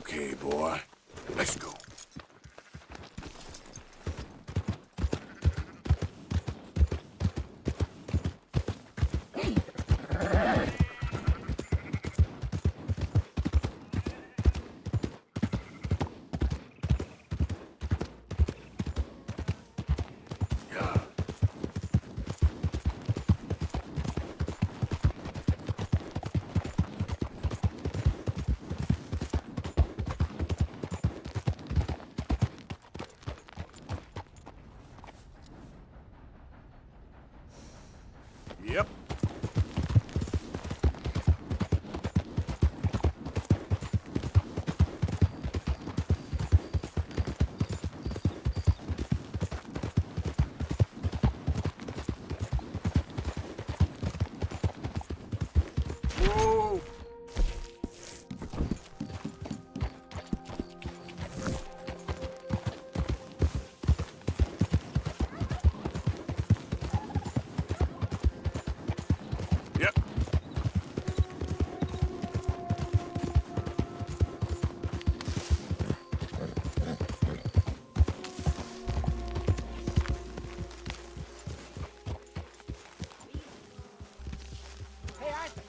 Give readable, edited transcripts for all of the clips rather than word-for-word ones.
Okay, boy. Let's go. Yep. Whoa! Yep. Hey, Arthur.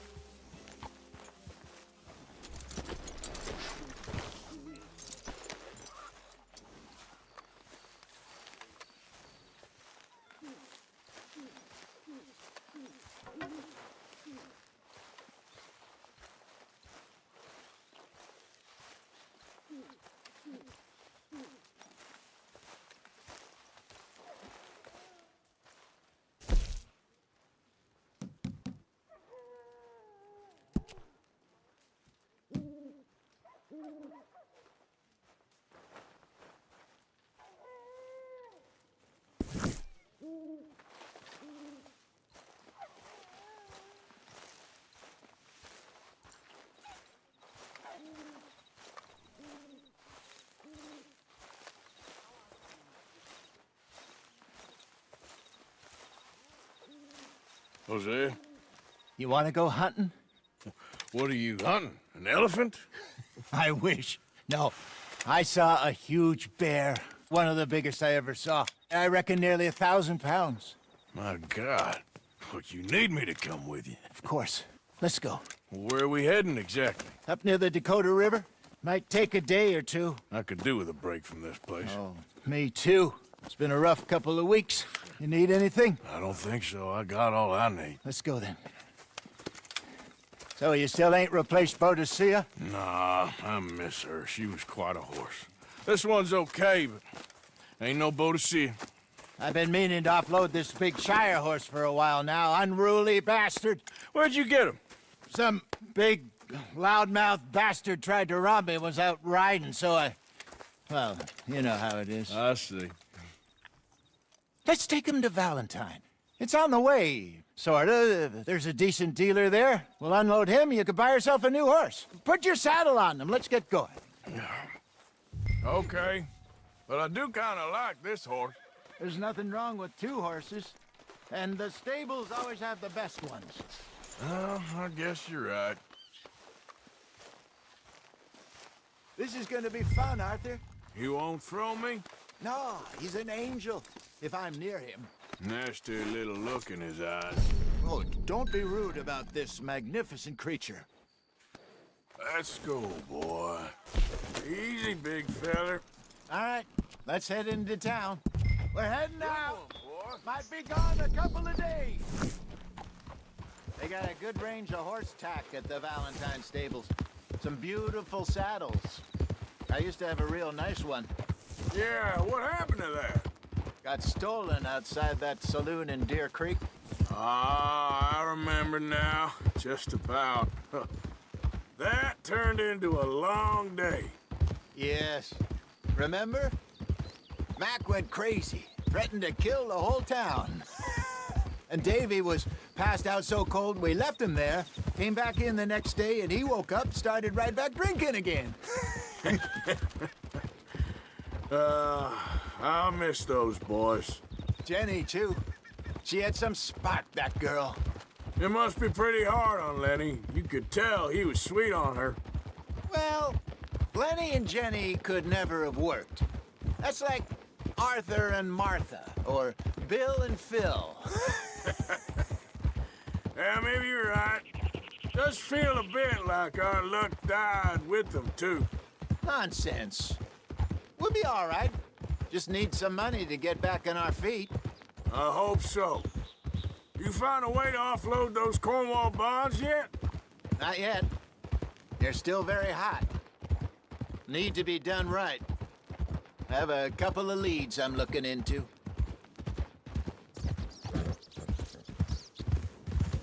Jose, You want to go hunting? what are you hunting? An elephant? I wish. No, I saw a huge bear. One of the biggest I ever saw. I reckon nearly 1,000 pounds. My God. But you need me to come with you. Of course. Let's go. Where are we heading exactly? Up near the Dakota River. Might take a day or two. I could do with a break from this place. Oh, me too. It's been a rough couple of weeks. You need anything? I don't think so. I got all I need. Let's go then. So you still ain't replaced Boadicea? Nah, I miss her. She was quite a horse. This one's okay, but ain't no Boadicea. I've been meaning to offload this big Shire horse for a while now. Unruly bastard. Where'd you get him? Some big, loudmouth bastard tried to rob me, was out riding, so I... Well, you know how it is. I see. Let's take him to Valentine. It's on the way, sorta. There's a decent dealer there. We'll unload him, you could buy yourself a new horse. Put your saddle on him, let's get going. Okay. But I do kind of like this horse. There's nothing wrong with two horses. And the stables always have the best ones. Well, I guess you're right. This is gonna be fun, Arthur. You won't throw me? No, he's an angel, if I'm near him. Nasty little look in his eyes. Oh, don't be rude about this magnificent creature. Let's go, boy. Easy, big feller. All right, let's head into town. We're heading out. Boy. Might be gone a couple of days. They got a good range of horse tack at the Valentine stables. Some beautiful saddles. I used to have a real nice one. Yeah, what happened to that? Got stolen outside that saloon in Deer Creek. Ah, I remember now. Just about. That turned into a long day. Yes. Remember? Mac went crazy, threatened to kill the whole town. And Davy was passed out so cold we left him there, came back in the next day, and he woke up, started right back drinking again. I'll miss those boys. Jenny, too. She had some spark, that girl. It must be pretty hard on Lenny. You could tell he was sweet on her. Well, Glennie and Jenny could never have worked. That's like Arthur and Martha, or Bill and Phil. Yeah, maybe you're right. Does feel a bit like our luck died with them, too. Nonsense. We'll be all right. Just need some money to get back on our feet. I hope so. You find a way to offload those Cornwall bonds yet? Not yet. They're still very hot. Need to be done right. I have a couple of leads I'm looking into.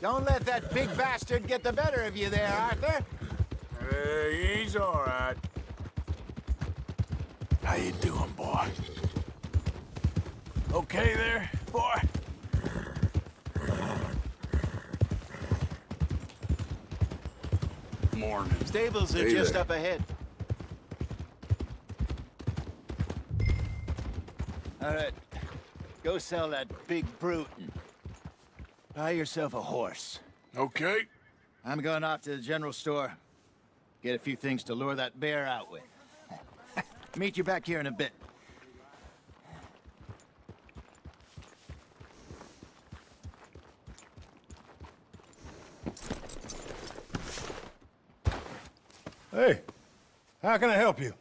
Don't let that big bastard get the better of you there, Arthur. He's all right. How you doing, boy? Okay there, boy? Morning. Stables are Hey just there. up ahead. All right. Go sell that big brute and buy yourself a horse. Okay. I'm going off to the general store. Get a few things to lure that bear out with. Meet you back here in a bit. Hey, how can I help you?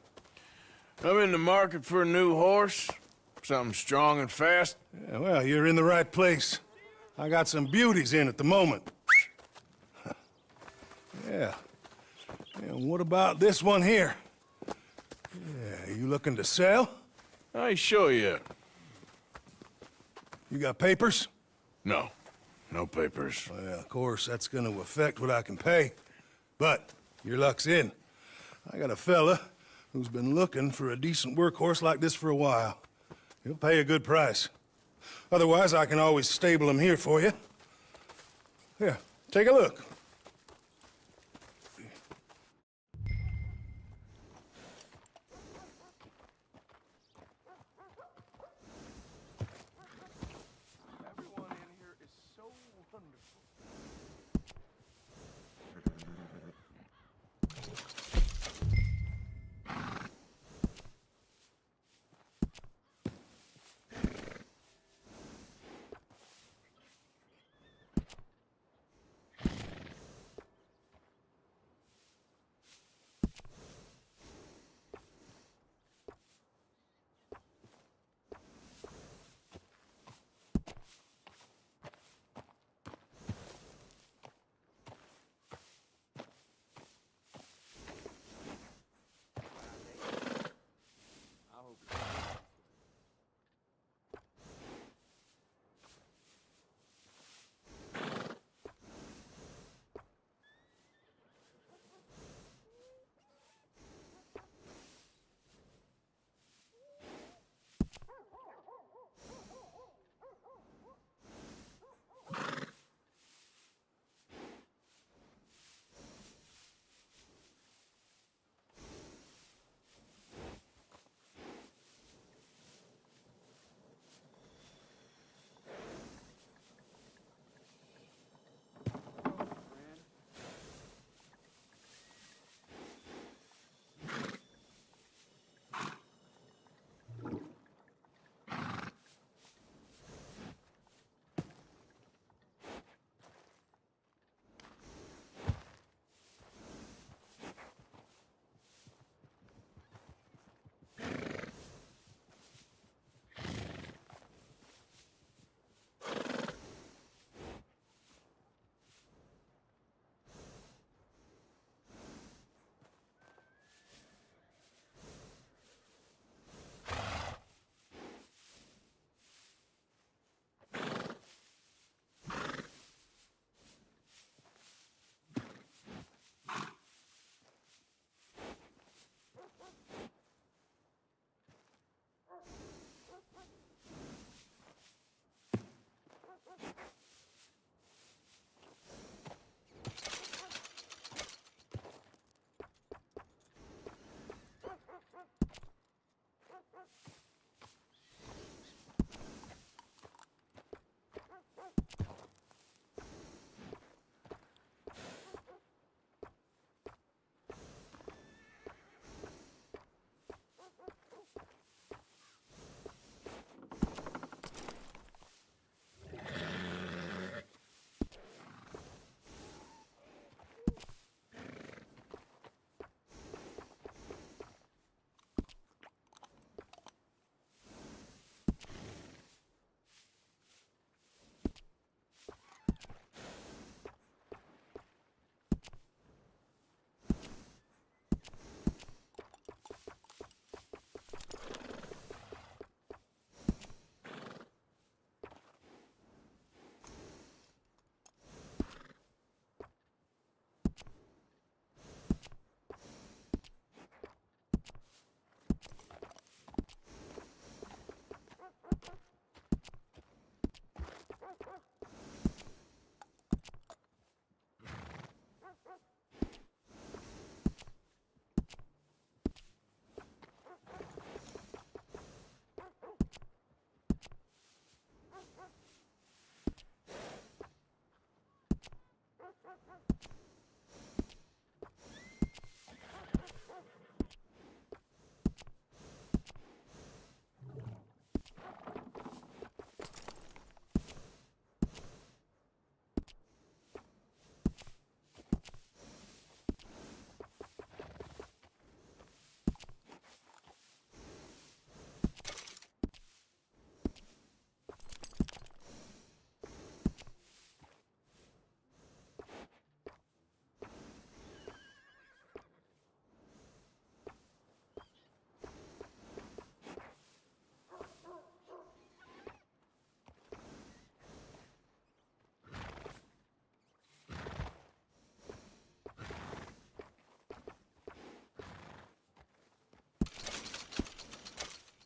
I'm in the market for a new horse. Something strong and fast. Yeah, well, you're in the right place. I got some beauties in at the moment. Yeah. And what about this one here? Yeah, you looking to sell? I ain't sure yet. You got papers? No. No papers. Well, of course, that's gonna affect what I can pay. But your luck's in. I got a fella who's been looking for a decent workhorse like this for a while. He'll pay a good price. Otherwise, I can always stable him here for you. Here, take a look. Everyone in here is so wonderful.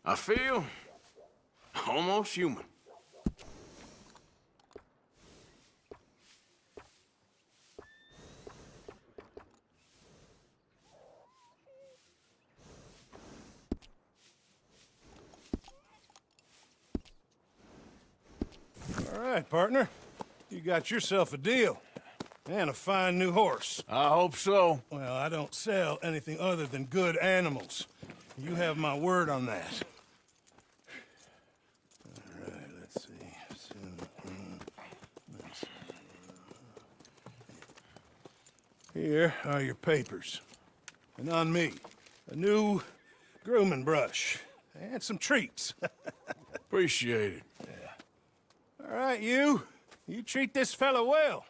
I feel almost human. All right, partner. You got yourself a deal. And a fine new horse. I hope so. Well, I don't sell anything other than good animals. You have my word on that. All right, let's see. Here are your papers. And on me, a new grooming brush. And some treats. Appreciate it. All right, you. You treat this fella well.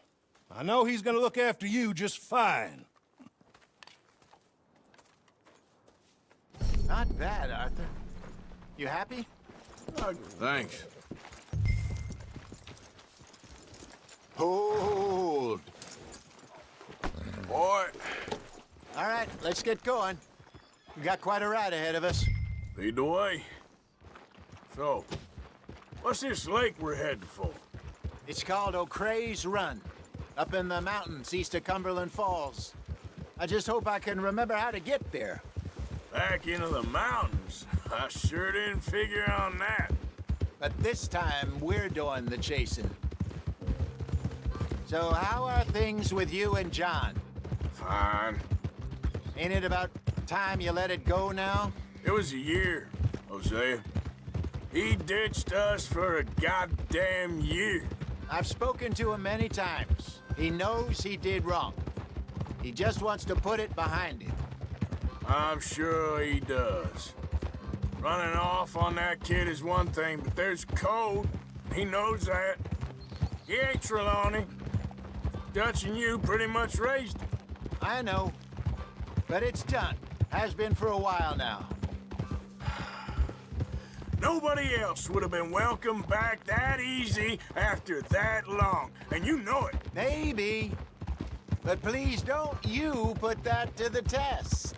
I know he's gonna look after you just fine. Not bad, Arthur. You happy? Thanks. Hold. Boy, All right, let's get going. We got quite a ride ahead of us. lead the way. So, what's this lake we're heading for? It's called O'Creagh's Run, up in the mountains east of Cumberland Falls. I just hope I can remember how to get there. Back into the mountains. I sure didn't figure on that. But this time, we're doing the chasing. So how are things with you and John? Fine. Ain't it about time you let it go now? It was a year, Hosea. He ditched us for a goddamn year. I've spoken to him many times. He knows he did wrong. He just wants to put it behind him. I'm sure he does. Running off on that kid is one thing, but there's code. He knows that. He ain't Trelawney. Dutch and you pretty much raised him. I know. But it's done. Has been for a while now. Nobody else would have been welcomed back that easy after that long, and you know it. Maybe. But please don't you put that to the test.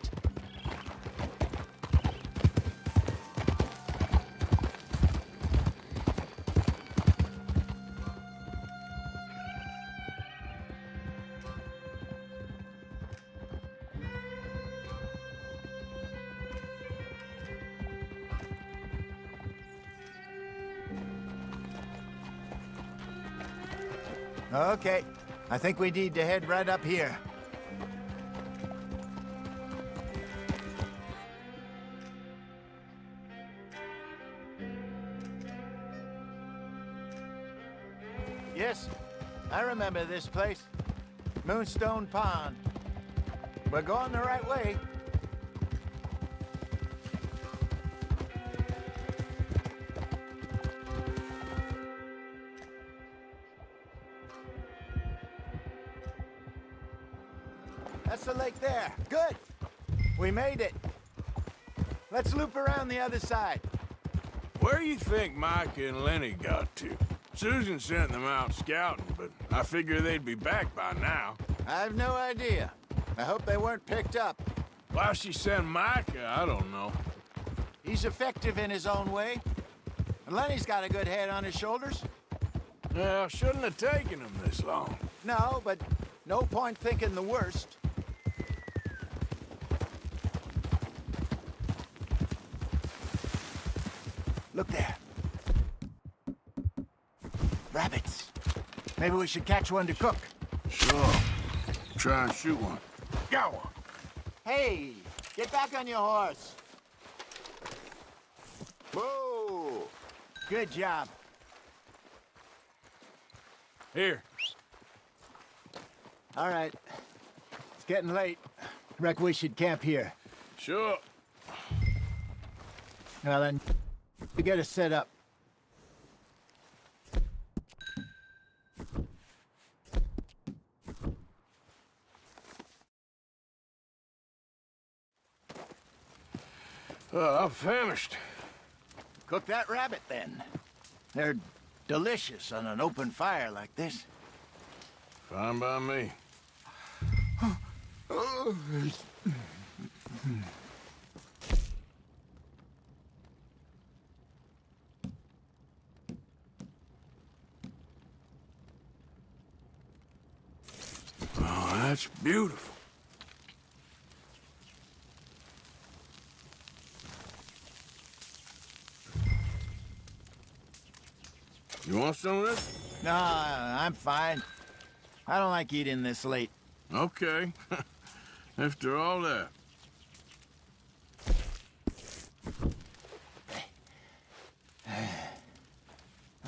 Okay, I think we need to head right up here. Yes, I remember this place. Moonstone Pond. We're going the right way. That's the lake there. Good. We made it. Let's loop around the other side. Where do you think Mike and Lenny got to? Susan sent them out scouting, but I figure they'd be back by now. I've no idea. I hope they weren't picked up. Why she sent Micah, I don't know. He's effective in his own way. And Lenny's got a good head on his shoulders. Well, shouldn't have taken him this long. No, but no point thinking the worst. Look there. Rabbits. Maybe we should catch one to cook. Sure. Try and shoot one. Got one. Hey, get back on your horse. Whoa! Good job. Here. All right. It's getting late. Reckon we should camp here. Sure. Well then, we get us set up. I'm famished. Cook that rabbit then. They're delicious on an open fire like this. Fine by me. That's beautiful. You want some of this? No, I'm fine. I don't like eating this late. Okay. After all that.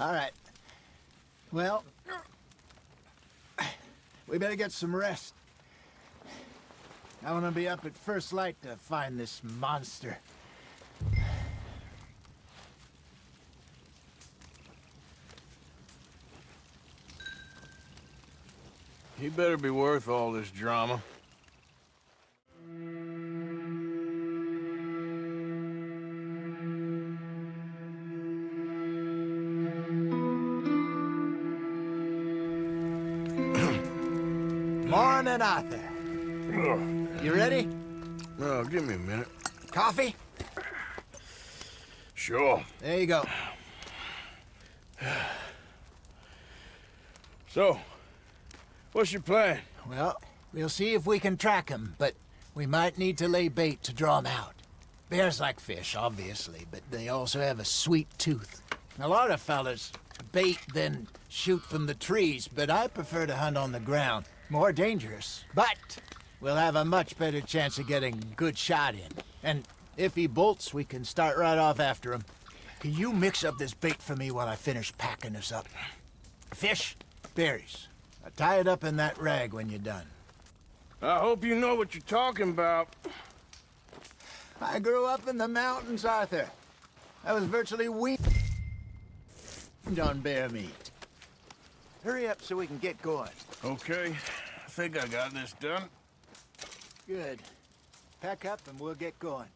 All right. Well, we better get some rest. I want to be up at first light to find this monster. He better be worth all this drama. Morning, Arthur. You ready? Oh, give me a minute. Coffee? Sure. There you go. So, what's your plan? Well, we'll see if we can track him, but we might need to lay bait to draw him out. Bears like fish, obviously, but they also have a sweet tooth. A lot of fellas bait, then shoot from the trees, but I prefer to hunt on the ground. More dangerous, but we'll have a much better chance of getting a good shot in. And if he bolts, we can start right off after him. Can you mix up this bait for me while I finish packing this up? Fish, berries. Tie it up in that rag when you're done. I hope you know what you're talking about. I grew up in the mountains, Arthur. I was virtually weaned on bear meat. Hurry up so we can get going. Okay, I think I got this done. Good. Pack up and we'll get going.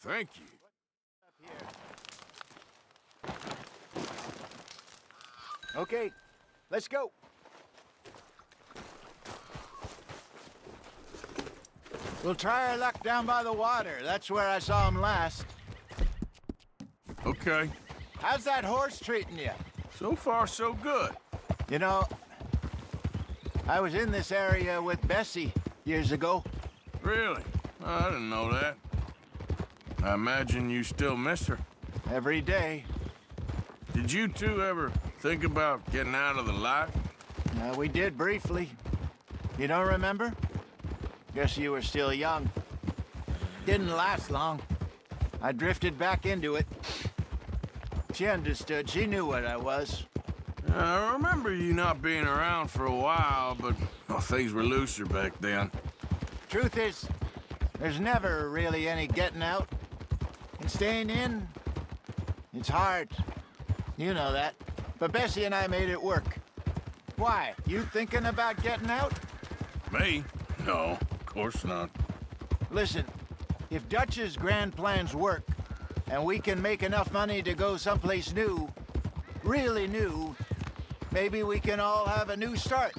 Thank you. Up here. Okay, let's go. We'll try our luck down by the water. That's where I saw him last. Okay. How's that horse treating you? So far, so good. You know, I was in this area with Bessie years ago. Really? I didn't know that. I imagine you still miss her. Every day. Did you two ever think about getting out of the life? We did briefly. You don't remember? Guess you were still young. Didn't last long. I drifted back into it. She understood. She knew what I was. I remember you not being around for a while, but well, things were looser back then. Truth is, there's never really any getting out. And staying in, it's hard. You know that. But Bessie and I made it work. Why? You thinking about getting out? Me? No, of course not. Listen, if Dutch's grand plans work, and we can make enough money to go someplace new, really new, maybe we can all have a new start.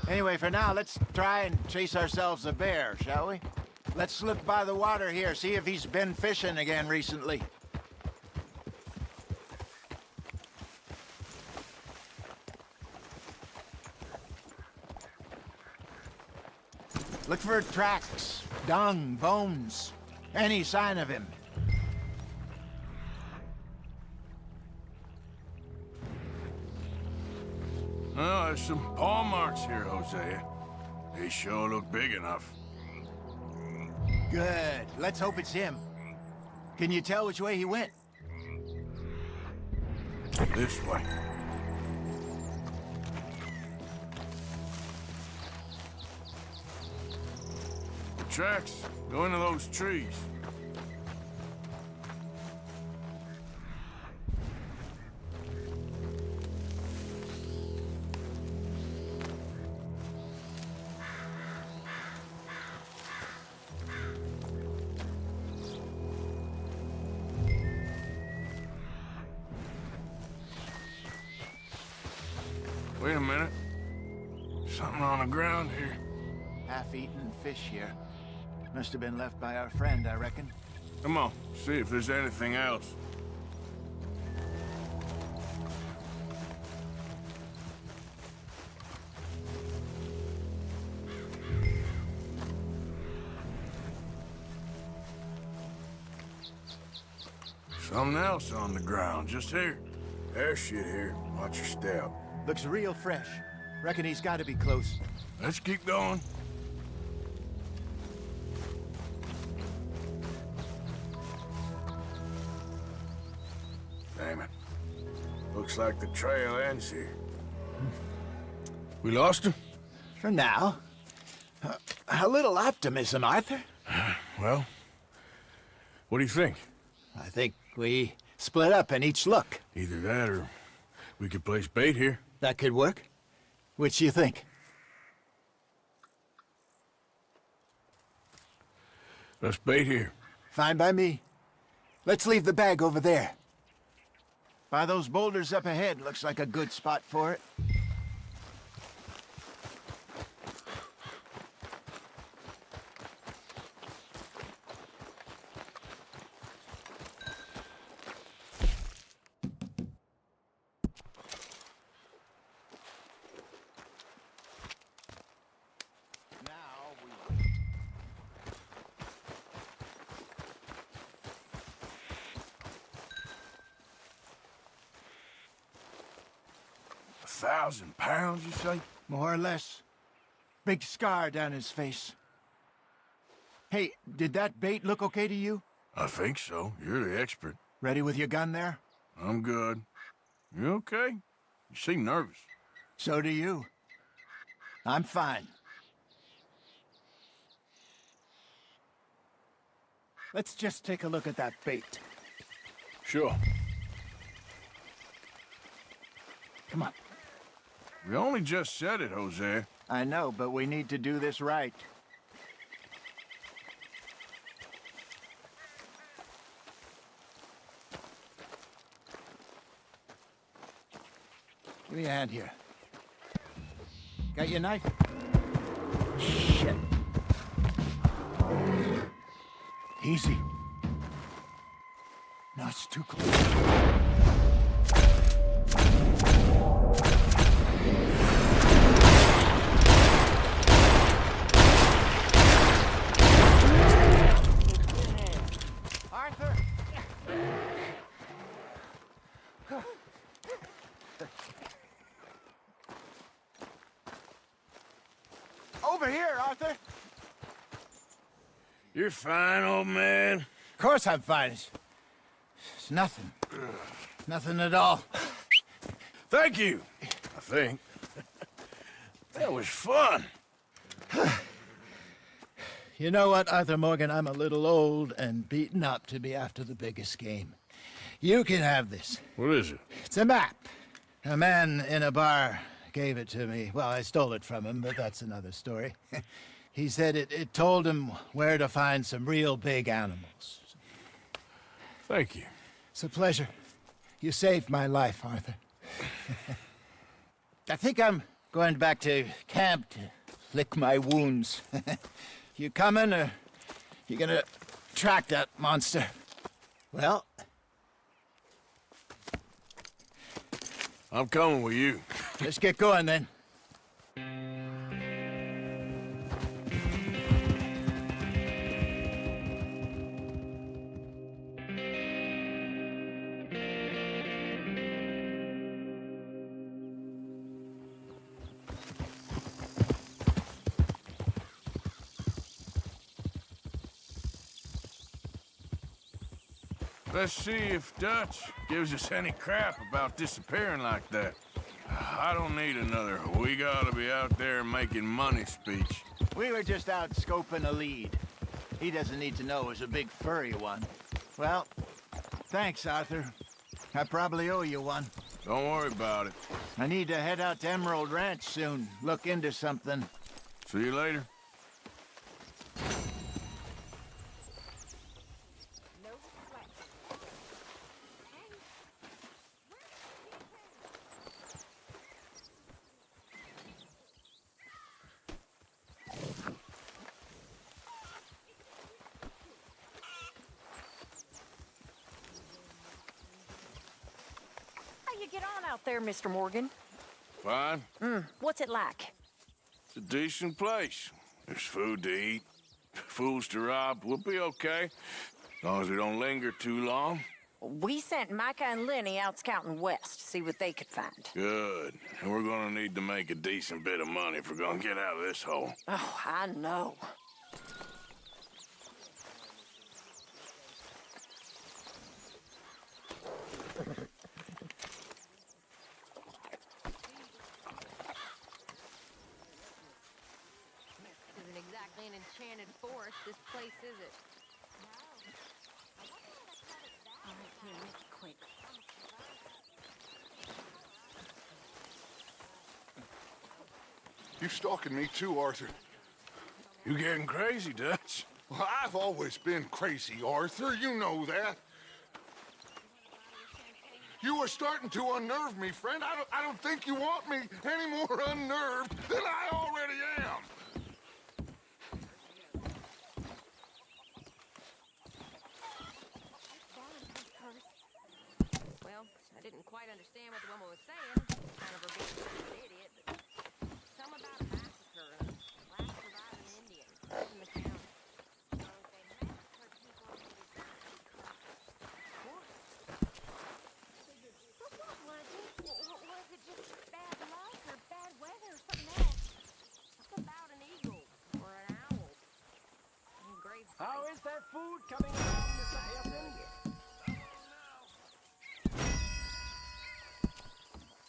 Anyway, for now, let's try and chase ourselves a bear, shall we? Let's slip by the water here, see if he's been fishing again recently. Look for tracks, dung, bones, any sign of him. Oh, there's some paw marks here, Hosea. They sure look big enough. Good. Let's hope it's him. Can you tell which way he went? This way. The tracks go into those trees. Wait a minute. Something on the ground here. Half-eaten fish here. Must have been left by our friend, I reckon. Come on, see if there's anything else. Something else on the ground, just here. There's shit here. Watch your step. Looks real fresh. Reckon he's got to be close. Let's keep going. Damn it. Looks like the trail ends here. We lost him? For now. A little optimism, Arthur. Well, what do you think? I think we split up and each look. Either that or we could place bait here. That could work. Which do you think? Let's bait here. Fine by me. Let's leave the bag over there. By those boulders up ahead, looks like a good spot for it. £1,000, you say? More or less. Big scar down his face. Hey, did that bait look okay to you? I think so. You're the expert. Ready with your gun there? I'm good. You okay? You seem nervous. So do you. I'm fine. Let's just take a look at that bait. Sure. Come on. We only just said it, Jose. I know, but we need to do this right. Give me a hand here. Got your knife? Shit. Easy. No, it's too close. Over here, Arthur. You're fine, old man. Of course I'm fine. It's nothing. Nothing at all. Thank you, I think. That was fun. You know what, Arthur Morgan? I'm a little old and beaten up to be after the biggest game. You can have this. What is it? It's a map. A man in a bar gave it to me. Well, I stole it from him, but that's another story. He said it told him where to find some real big animals. Thank you. It's a pleasure. You saved my life, Arthur. I think I'm going back to camp to lick my wounds. You coming, or you gonna track that monster? Well, I'm coming with you. let's get going then. Let's see if Dutch gives us any crap about disappearing like that. I don't need another "we gotta be out there making money" speech. We were just out scoping a lead. He doesn't need to know it was a big furry one. Well, thanks, Arthur. I probably owe you one. Don't worry about it. I need to head out to Emerald Ranch soon. Look into something. See you later. How you get on out there, Mr. Morgan? Fine. What's it like? It's a decent place. There's food to eat, fools to rob. We'll be okay. As long as we don't linger too long. We sent Micah and Lenny out scouting west to see what they could find. Good. And we're gonna need to make a decent bit of money if we're gonna get out of this hole. Oh, I know. Isn't exactly an enchanted forest, this place, is it? All right, Tim, make it quick. You stalking me too, Arthur. You getting crazy, Dutch? Well, I've always been crazy, Arthur. You know that. You are starting to unnerve me, friend. I don't think you want me any more unnerved than I already am. Well, I didn't quite understand what the woman was saying. Kind of her being an idiot, but something about a massacre. Last surviving Indian in the county. So they massacred people and it is what? What was it? Was it just bad luck or bad weather or something else? Something about an eagle or an owl. Grave. How is that food coming along, Mr. Hampton?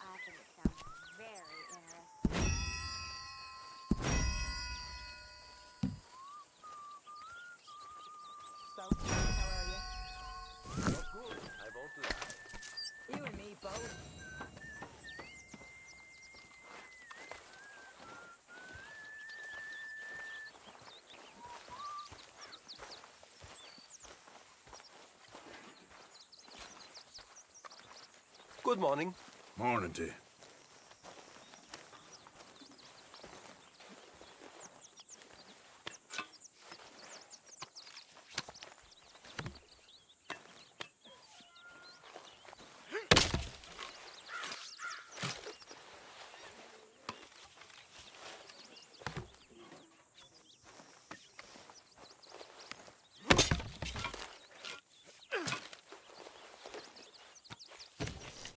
I think it sounds very interesting. So, how are you? Not good. I won't lie. You and me both. Good morning. Morning to you.